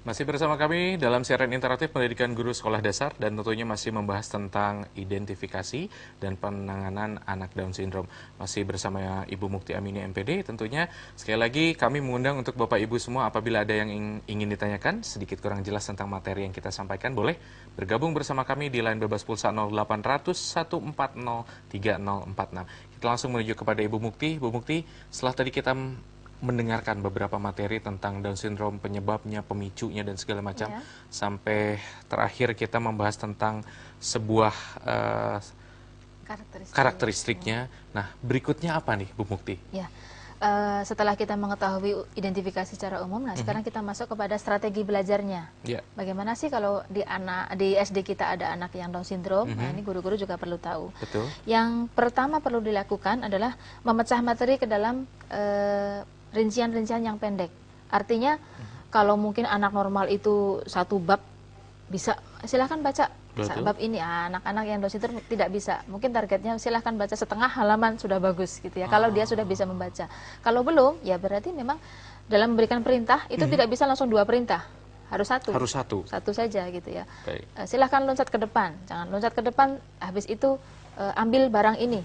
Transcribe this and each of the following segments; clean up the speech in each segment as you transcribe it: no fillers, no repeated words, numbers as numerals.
Masih bersama kami dalam siaran interaktif pendidikan guru sekolah dasar dan tentunya masih membahas tentang identifikasi dan penanganan anak Down syndrome. Masih bersama Ibu Mukti Amini MPD tentunya. Sekali lagi kami mengundang untuk Bapak Ibu semua apabila ada yang ingin ditanyakan sedikit kurang jelas tentang materi yang kita sampaikan, boleh bergabung bersama kami di line bebas pulsa 0800 140 3046. Kita langsung menuju kepada Ibu Mukti. Ibu Mukti, setelah tadi kita mendengarkan beberapa materi tentang Down syndrome, penyebabnya, pemicunya, dan segala macam, sampai terakhir kita membahas tentang sebuah karakteristiknya. Nah, berikutnya apa nih, Bu Mukti? Ya, setelah kita mengetahui identifikasi secara umum, nah sekarang kita masuk kepada strategi belajarnya. Bagaimana sih kalau di SD kita ada anak yang Down syndrome? Nah, ini guru-guru juga perlu tahu. Betul. Yang pertama perlu dilakukan adalah memecah materi ke dalam rincian-rincian yang pendek. Artinya kalau mungkin anak normal itu satu bab bisa silahkan baca bab ini. Anak-anak yang Down syndrome tidak bisa. Mungkin targetnya silahkan baca setengah halaman sudah bagus gitu ya. Kalau dia sudah bisa membaca. Kalau belum, ya berarti memang dalam memberikan perintah itu tidak bisa langsung 2 perintah. Harus satu. Harus satu. Satu saja gitu ya. Silahkan loncat ke depan. Jangan loncat ke depan. Habis itu ambil barang ini.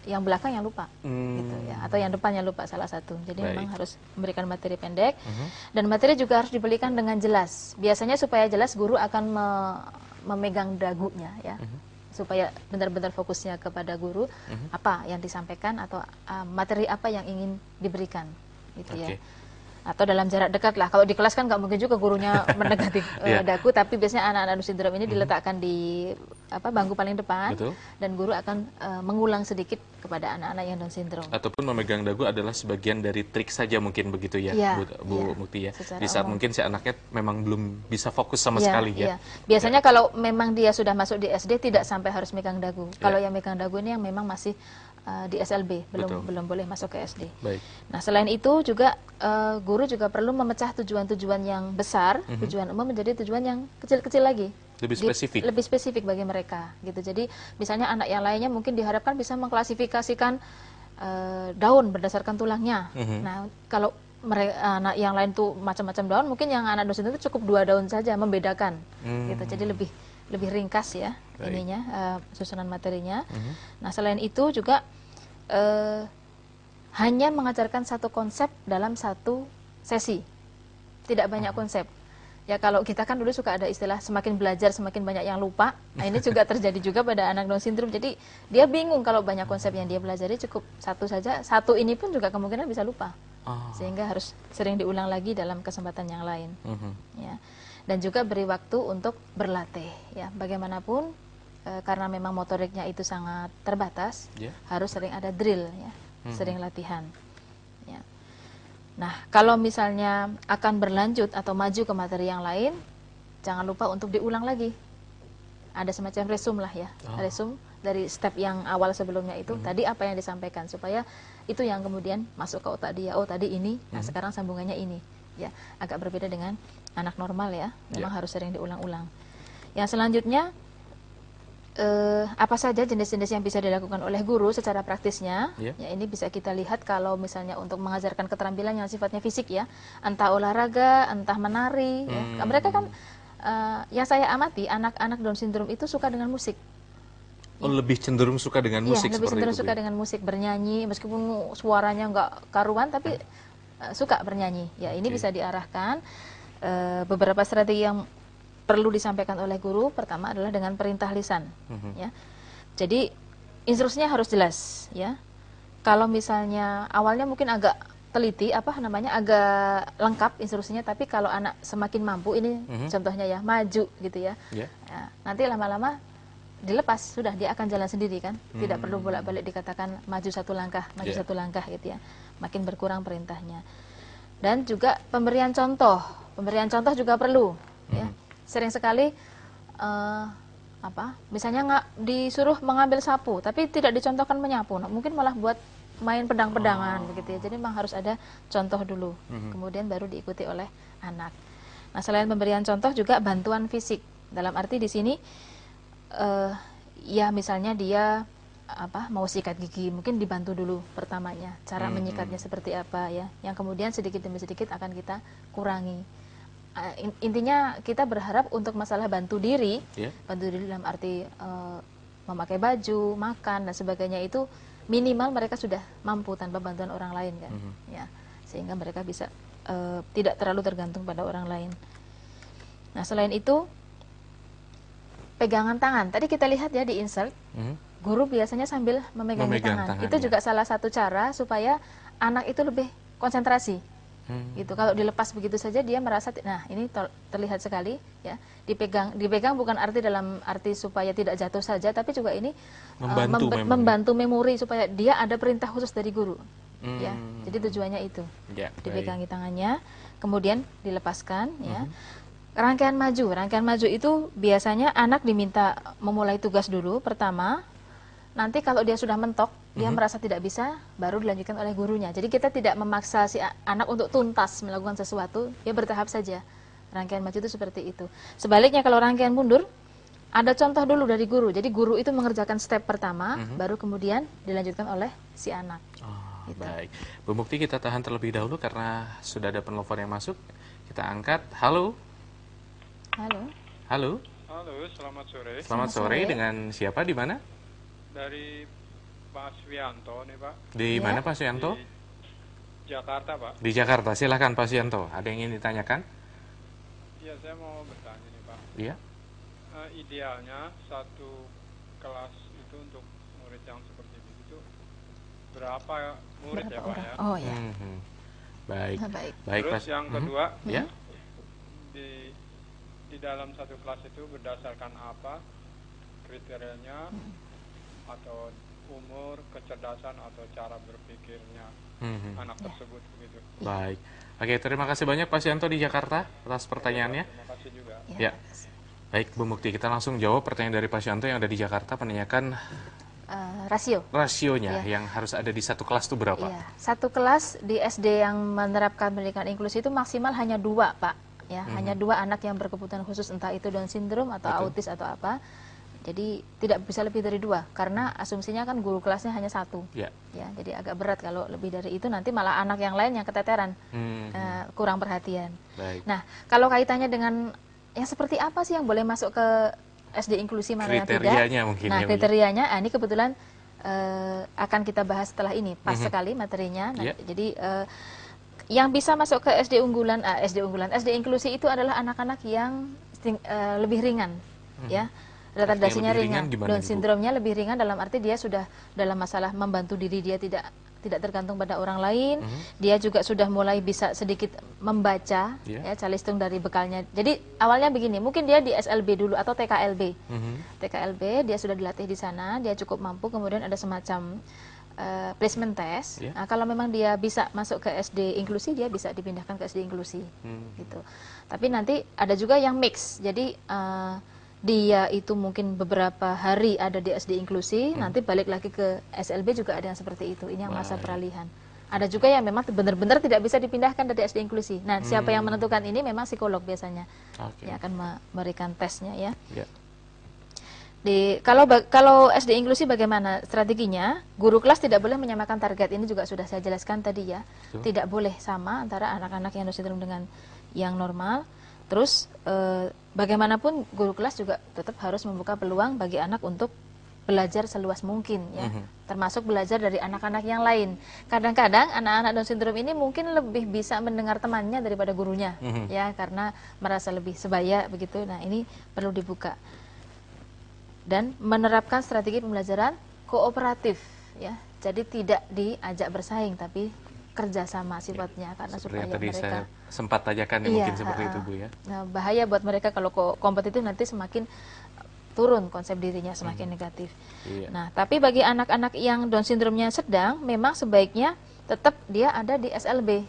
Yang belakang yang lupa, gitu ya, atau yang depan yang lupa salah satu. Jadi memang harus memberikan materi pendek, dan materi juga harus diberikan dengan jelas. Biasanya supaya jelas guru akan memegang dagunya ya, supaya benar-benar fokusnya kepada guru apa yang disampaikan atau materi apa yang ingin diberikan, gitu ya. Atau dalam jarak dekat lah. Kalau di kelas kan nggak mungkin juga gurunya mendekati dagu, tapi biasanya anak-anak Down syndrome ini diletakkan di bangku paling depan. Dan guru akan mengulang sedikit kepada anak-anak yang Down syndrome. Ataupun memegang dagu adalah sebagian dari trik saja mungkin begitu ya, Bu Mukti ya. Di saat mungkin si anaknya memang belum bisa fokus sama sekali ya. Biasanya kalau memang dia sudah masuk di SD tidak sampai harus megang dagu. Kalau yang megang dagu ini yang memang masih di SLB, belum boleh masuk ke SD. Nah, selain itu juga guru juga perlu memecah tujuan-tujuan yang besar, tujuan umum menjadi tujuan yang kecil-kecil lagi. Lebih spesifik bagi mereka gitu. Jadi misalnya anak yang lainnya mungkin diharapkan bisa mengklasifikasikan daun berdasarkan tulangnya. Nah, kalau anak yang lain tuh macam-macam daun, mungkin yang anak Down syndrome itu cukup 2 daun saja membedakan gitu. Jadi lebih ringkas ya ininya, susunan materinya. Nah, selain itu juga hanya mengajarkan satu konsep dalam satu sesi, tidak banyak konsep. Ya, kalau kita kan dulu suka ada istilah semakin belajar semakin banyak yang lupa. Nah, ini juga terjadi juga pada anak Down syndrome. Jadi dia bingung kalau banyak konsep yang dia pelajari, cukup satu saja. Satu ini pun juga kemungkinan bisa lupa. Sehingga harus sering diulang lagi dalam kesempatan yang lain. Ya. Dan juga beri waktu untuk berlatih. Ya, bagaimanapun karena memang motoriknya itu sangat terbatas, harus sering ada drill, ya, sering latihan. Ya. Nah, kalau misalnya akan berlanjut atau maju ke materi yang lain, jangan lupa untuk diulang lagi. Ada semacam resume lah ya, resume dari step yang awal sebelumnya itu, tadi apa yang disampaikan, supaya itu yang kemudian masuk ke otak dia. Oh, tadi ini, nah sekarang sambungannya ini. Ya, agak berbeda dengan anak normal ya, memang harus sering diulang-ulang. Yang selanjutnya, apa saja jenis-jenis yang bisa dilakukan oleh guru secara praktisnya. Ya, ini bisa kita lihat kalau misalnya untuk mengajarkan keterampilan yang sifatnya fisik ya, entah olahraga, entah menari. Ya. Mereka kan, yang saya amati, anak-anak Down syndrome itu suka dengan musik. Oh, lebih cenderung suka dengan musik. Iya, lebih cenderung suka dengan musik, bernyanyi, meskipun suaranya nggak karuan, tapi suka bernyanyi. Ya, ini bisa diarahkan. Beberapa strategi yang perlu disampaikan oleh guru, pertama adalah dengan perintah lisan. Ya. Jadi instruksinya harus jelas. Ya. Kalau misalnya awalnya mungkin agak teliti, agak lengkap instruksinya, tapi kalau anak semakin mampu, ini contohnya ya, maju gitu ya. Ya, nanti lama-lama dilepas, sudah dia akan jalan sendiri kan. Tidak perlu bolak-balik dikatakan maju 1 langkah, maju 1 langkah gitu ya. Makin berkurang perintahnya. Dan juga pemberian contoh juga perlu. Ya. Sering sekali misalnya nggak disuruh mengambil sapu, tapi tidak dicontohkan menyapu. Nah, mungkin malah buat main pedang-pedangan begitu ya. Jadi memang harus ada contoh dulu, kemudian baru diikuti oleh anak. Nah, selain pemberian contoh juga bantuan fisik. Dalam arti di sini ya misalnya dia mau sikat gigi, mungkin dibantu dulu pertamanya, cara menyikatnya seperti apa ya, yang kemudian sedikit demi sedikit akan kita kurangi. intinya kita berharap untuk masalah bantu diri, Ya. bantu diri dalam arti memakai baju, makan dan sebagainya itu minimal mereka sudah mampu tanpa bantuan orang lain kan, ya, sehingga mereka bisa tidak terlalu tergantung pada orang lain. Nah, selain itu pegangan tangan. Tadi kita lihat ya di insert, guru biasanya sambil memegang tangan. Itu juga salah satu cara supaya anak itu lebih konsentrasi. Gitu. Kalau dilepas begitu saja dia merasa, nah ini terlihat sekali ya, dipegang bukan arti dalam arti supaya tidak jatuh saja, tapi juga ini membantu memori supaya dia ada perintah khusus dari guru. Ya, jadi tujuannya itu. Ya, dipegangi tangannya, kemudian dilepaskan ya. Rangkaian maju itu biasanya anak diminta memulai tugas dulu pertama. Nanti kalau dia sudah mentok, dia merasa tidak bisa, baru dilanjutkan oleh gurunya. Jadi kita tidak memaksa si anak untuk tuntas melakukan sesuatu, dia bertahap saja. Rangkaian maju itu seperti itu. Sebaliknya kalau rangkaian mundur, ada contoh dulu dari guru. Jadi guru itu mengerjakan step pertama, baru kemudian dilanjutkan oleh si anak. Gitu. Baik, Bu Mukti, kita tahan terlebih dahulu karena sudah ada penelpon yang masuk. Kita angkat. Halo. Halo. Halo. Halo, selamat sore. Selamat sore. Dengan siapa, di mana? Dari Pak Suyanto nih, Pak. Di mana Pak Suyanto? Di Jakarta, Pak. Di Jakarta. Silakan Pak Suyanto. Ada yang ingin ditanyakan? Iya, saya mau bertanya nih, Pak. Iya. Idealnya satu kelas itu untuk murid yang seperti itu berapa murid ya, Pak ya? Oh ya. Baik. Baik. Terus yang kedua, ya. Di dalam satu kelas itu berdasarkan apa kriterianya, atau umur, kecerdasan atau cara berpikirnya anak tersebut begitu. Baik. Oke, terima kasih banyak Pak Suyanto di Jakarta atas pertanyaannya. Terima kasih juga. Ya. Baik, Bu Mukti, kita langsung jawab pertanyaan dari Pak Suyanto yang ada di Jakarta, menanyakan rasionya yang harus ada di satu kelas itu berapa? Iya. Satu kelas di SD yang menerapkan pendidikan inklusi itu maksimal hanya 2, Pak. Ya, hanya 2 anak yang berkebutuhan khusus, entah itu Down syndrome atau autis atau apa. Jadi tidak bisa lebih dari 2 karena asumsinya kan guru kelasnya hanya 1. Ya, jadi agak berat kalau lebih dari itu, nanti malah anak yang lain yang keteteran, kurang perhatian. Baik. Nah, kalau kaitannya dengan yang seperti apa sih yang boleh masuk ke SD inklusi, mana yang tidak? Kriterianya mungkin. Nah, kriterianya, ini kebetulan akan kita bahas setelah ini, pas sekali materinya. Nah, jadi yang bisa masuk ke SD unggulan, SD inklusi itu adalah anak-anak yang lebih ringan, ya. Retardasinya ringan, Down syndrome-nya lebih ringan dalam arti dia sudah dalam masalah membantu diri, dia tidak tergantung pada orang lain. Dia juga sudah mulai bisa sedikit membaca, ya, calistung dari bekalnya. Jadi awalnya begini, mungkin dia di SLB dulu atau TKLB. TKLB dia sudah dilatih di sana, dia cukup mampu, kemudian ada semacam placement test. Nah, kalau memang dia bisa masuk ke SD inklusi, dia bisa dipindahkan ke SD inklusi, gitu. Tapi nanti ada juga yang mix. Jadi dia itu mungkin beberapa hari ada di SD inklusi, nanti balik lagi ke SLB, juga ada yang seperti itu. Ini yang masa peralihan. Ada juga yang memang benar-benar tidak bisa dipindahkan dari SD inklusi. Nah, siapa yang menentukan ini memang psikolog biasanya. Yang akan memberikan tesnya ya. Kalau SD inklusi bagaimana strateginya? Guru kelas tidak boleh menyamakan target. Ini juga sudah saya jelaskan tadi ya. Tidak boleh sama antara anak-anak yang Down syndrome dengan yang normal. Terus bagaimanapun guru kelas juga tetap harus membuka peluang bagi anak untuk belajar seluas mungkin ya, termasuk belajar dari anak-anak yang lain. Kadang-kadang anak-anak Down syndrome ini mungkin lebih bisa mendengar temannya daripada gurunya, ya, karena merasa lebih sebaya begitu. Nah, ini perlu dibuka dan menerapkan strategi pembelajaran kooperatif ya. Jadi tidak diajak bersaing tapi kerjasama sifatnya, karena supaya tadi mereka saya sempat tanyakan mungkin seperti itu, Bu ya. Nah, bahaya buat mereka kalau kompetitif, nanti semakin turun konsep dirinya, semakin negatif. Nah, tapi bagi anak-anak yang Down syndrome-nya sedang, memang sebaiknya tetap dia ada di SLB.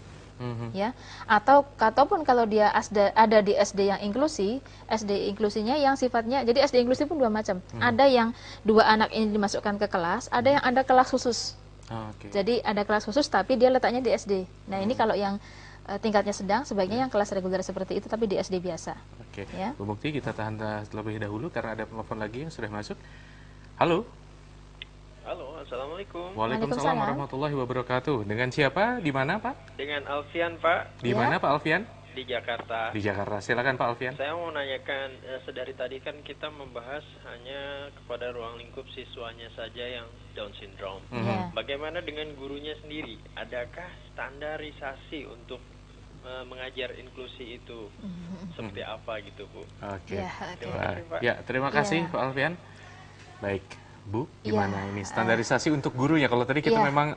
Ya, ataupun kalau dia ada di SD yang inklusi, SD inklusinya yang sifatnya, jadi SD inklusi pun 2 macam. Ada yang 2 anak ini dimasukkan ke kelas, ada yang ada kelas khusus. Jadi ada kelas khusus tapi dia letaknya di SD. Nah, ini kalau yang tingkatnya sedang, sebaiknya yang kelas reguler seperti itu tapi di SD biasa. Ya. Bu Mukti, kita tahan terlebih dahulu karena ada telepon lagi yang sudah masuk. Halo. Halo, assalamualaikum. Waalaikumsalam warahmatullahi wabarakatuh. Dengan siapa? Di mana, Pak? Dengan Alfian, Pak. Di mana, Pak Alfian? di Jakarta. Di Jakarta. Silakan Pak Alfian. Saya mau nanyakan, sedari tadi kan kita membahas hanya kepada ruang lingkup siswanya saja yang Down syndrome. Ya. Bagaimana dengan gurunya sendiri? Adakah standarisasi untuk mengajar inklusi itu seperti apa gitu, Bu? Oke. Ya, oke. Terima kasih, Pak. Ya, terima kasih Ya. Pak Alfian. Baik, Bu, Ya, gimana ini standarisasi untuk gurunya? Kalau tadi kita ya. memang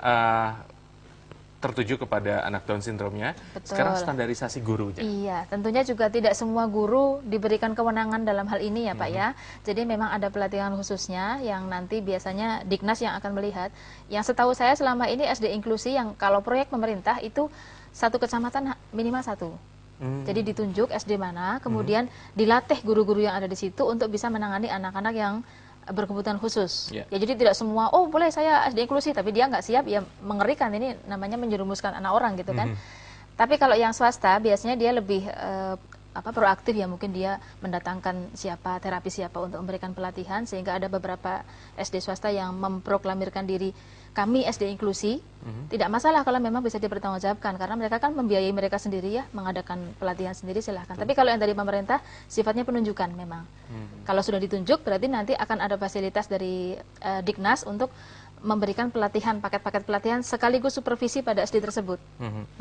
tertuju kepada anak Down syndrome-nya, Betul. sekarang standarisasi gurunya. Iya, tentunya juga tidak semua guru diberikan kewenangan dalam hal ini ya Pak ya. Jadi memang ada pelatihan khususnya yang nanti biasanya Dignas yang akan melihat. Yang setahu saya selama ini SD inklusi yang kalau proyek pemerintah itu satu kecamatan minimal satu. Jadi ditunjuk SD mana, kemudian dilatih guru-guru yang ada di situ untuk bisa menangani anak-anak yang berkebutuhan khusus. Ya. Ya jadi tidak semua, oh boleh saya SD inklusi, tapi dia nggak siap, ya mengerikan, ini namanya menjerumuskan anak orang gitu kan. Tapi kalau yang swasta biasanya dia lebih proaktif ya, mungkin dia mendatangkan siapa, terapi siapa untuk memberikan pelatihan, sehingga ada beberapa SD swasta yang memproklamirkan diri kami SD inklusi. Tidak masalah kalau memang bisa dipertanggungjawabkan, karena mereka kan membiayai mereka sendiri ya, mengadakan pelatihan sendiri silahkan. Tapi kalau yang dari pemerintah sifatnya penunjukan memang. Kalau sudah ditunjuk berarti nanti akan ada fasilitas dari Dignas untuk memberikan pelatihan, paket-paket pelatihan sekaligus supervisi pada SD tersebut.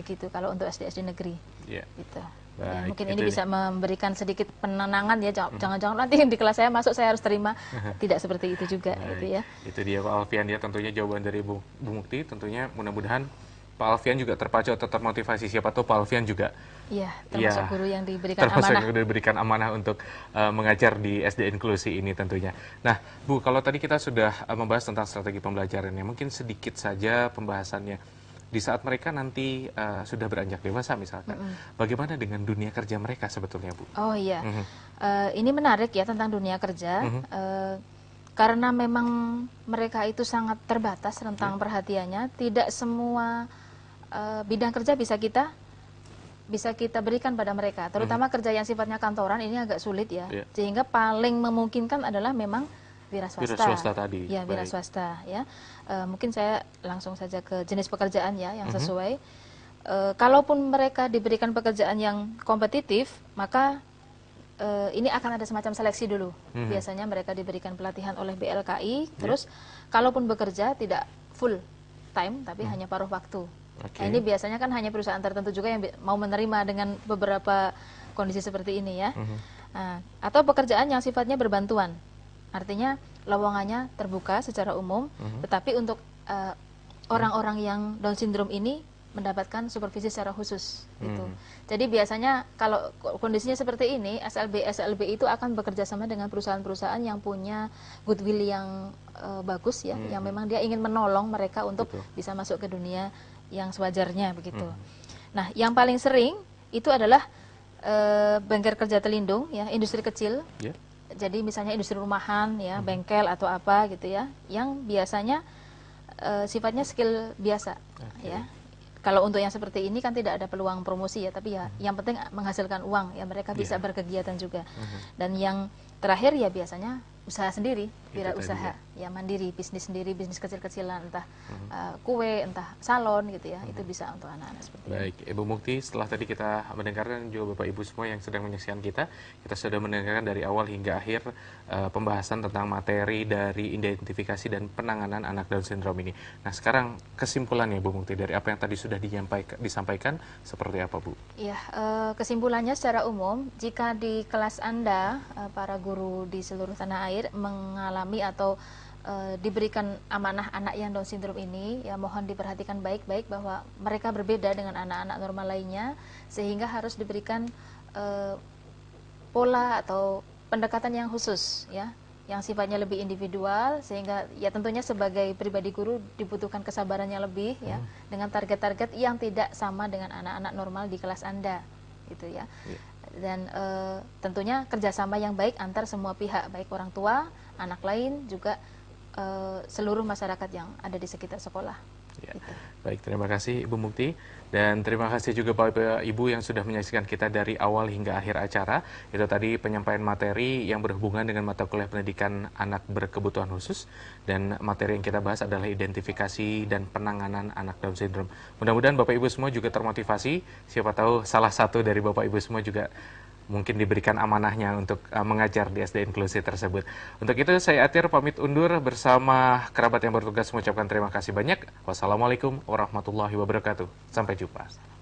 Begitu kalau untuk SD-SD negeri. Ya. Gitu. Baik, Ya, mungkin itu ini bisa memberikan sedikit penenangan ya, jangan-jangan nanti di kelas saya masuk saya harus terima. Tidak seperti itu juga gitu ya. Itu dia Pak Alfian ya, tentunya jawaban dari Bu Mukti. Tentunya mudah-mudahan Pak Alfian juga terpacu atau termotivasi, siapa tahu Pak Alfian juga Iya, termasuk guru yang diberikan termasuk amanah. yang diberikan amanah untuk mengajar di SD inklusi ini tentunya. Nah, Bu, kalau tadi kita sudah membahas tentang strategi pembelajarannya, mungkin sedikit saja pembahasannya. Di saat mereka nanti sudah beranjak dewasa misalkan, bagaimana dengan dunia kerja mereka sebetulnya, Bu? Oh iya, ini menarik ya tentang dunia kerja. Karena memang mereka itu sangat terbatas rentang perhatiannya, tidak semua bidang kerja bisa kita berikan pada mereka, terutama kerja yang sifatnya kantoran ini agak sulit ya. Sehingga paling memungkinkan adalah memang wira swasta. Wira swasta tadi. Ya, wira swasta ya. Mungkin saya langsung saja ke jenis pekerjaan ya yang sesuai. Kalaupun mereka diberikan pekerjaan yang kompetitif, maka ini akan ada semacam seleksi dulu. Biasanya mereka diberikan pelatihan oleh BLKI, terus kalaupun bekerja tidak full time tapi hanya paruh waktu. Nah, ini biasanya kan hanya perusahaan tertentu juga yang mau menerima dengan beberapa kondisi seperti ini ya. Atau pekerjaan yang sifatnya berbantuan, artinya lowongannya terbuka secara umum, tetapi untuk orang-orang yang Down syndrome ini mendapatkan supervisi secara khusus gitu. Jadi biasanya kalau kondisinya seperti ini, SLB itu akan bekerja sama dengan perusahaan-perusahaan yang punya goodwill yang bagus ya, yang memang dia ingin menolong mereka untuk bisa masuk ke dunia yang sewajarnya begitu. Nah, yang paling sering itu adalah bengkel kerja terlindung ya, industri kecil. Jadi misalnya industri rumahan ya, bengkel atau apa gitu ya, yang biasanya sifatnya skill biasa ya. Kalau untuk yang seperti ini kan tidak ada peluang promosi ya, tapi ya yang penting menghasilkan uang ya, mereka bisa berkegiatan juga. Dan yang terakhir ya biasanya usaha sendiri, wirausaha ya, mandiri, bisnis sendiri, bisnis kecil-kecilan, entah kue, entah salon gitu ya, itu bisa untuk anak-anak seperti ini. Baik, Ibu Mukti, setelah tadi kita mendengarkan juga Bapak Ibu semua yang sedang menyaksikan kita sudah mendengarkan dari awal hingga akhir pembahasan tentang materi dari identifikasi dan penanganan anak Down syndrome ini. Nah, sekarang kesimpulannya Ibu Mukti dari apa yang tadi sudah disampaikan seperti apa, Bu? Ya, kesimpulannya secara umum, jika di kelas Anda para guru di seluruh tanah air mengalami atau diberikan amanah anak yang Down syndrome ini, ya mohon diperhatikan baik-baik bahwa mereka berbeda dengan anak-anak normal lainnya, sehingga harus diberikan pola atau pendekatan yang khusus ya, yang sifatnya lebih individual, sehingga ya tentunya sebagai pribadi guru dibutuhkan kesabarannya lebih ya, dengan target-target yang tidak sama dengan anak-anak normal di kelas Anda gitu ya. Dan tentunya kerjasama yang baik antar semua pihak, baik orang tua, anak lain, juga seluruh masyarakat yang ada di sekitar sekolah. Ya. Gitu. Baik, terima kasih Ibu Mukti. Dan terima kasih juga Bapak Ibu yang sudah menyaksikan kita dari awal hingga akhir acara. Itu tadi penyampaian materi yang berhubungan dengan mata kuliah pendidikan anak berkebutuhan khusus. Dan materi yang kita bahas adalah identifikasi dan penanganan anak Down syndrome. Mudah-mudahan Bapak Ibu semua juga termotivasi. Siapa tahu salah satu dari Bapak Ibu semua juga mungkin diberikan amanahnya untuk mengajar di SD inklusi tersebut. Untuk itu saya Atir pamit undur bersama kerabat yang bertugas mengucapkan terima kasih banyak. Wassalamualaikum warahmatullahi wabarakatuh. Sampai jumpa.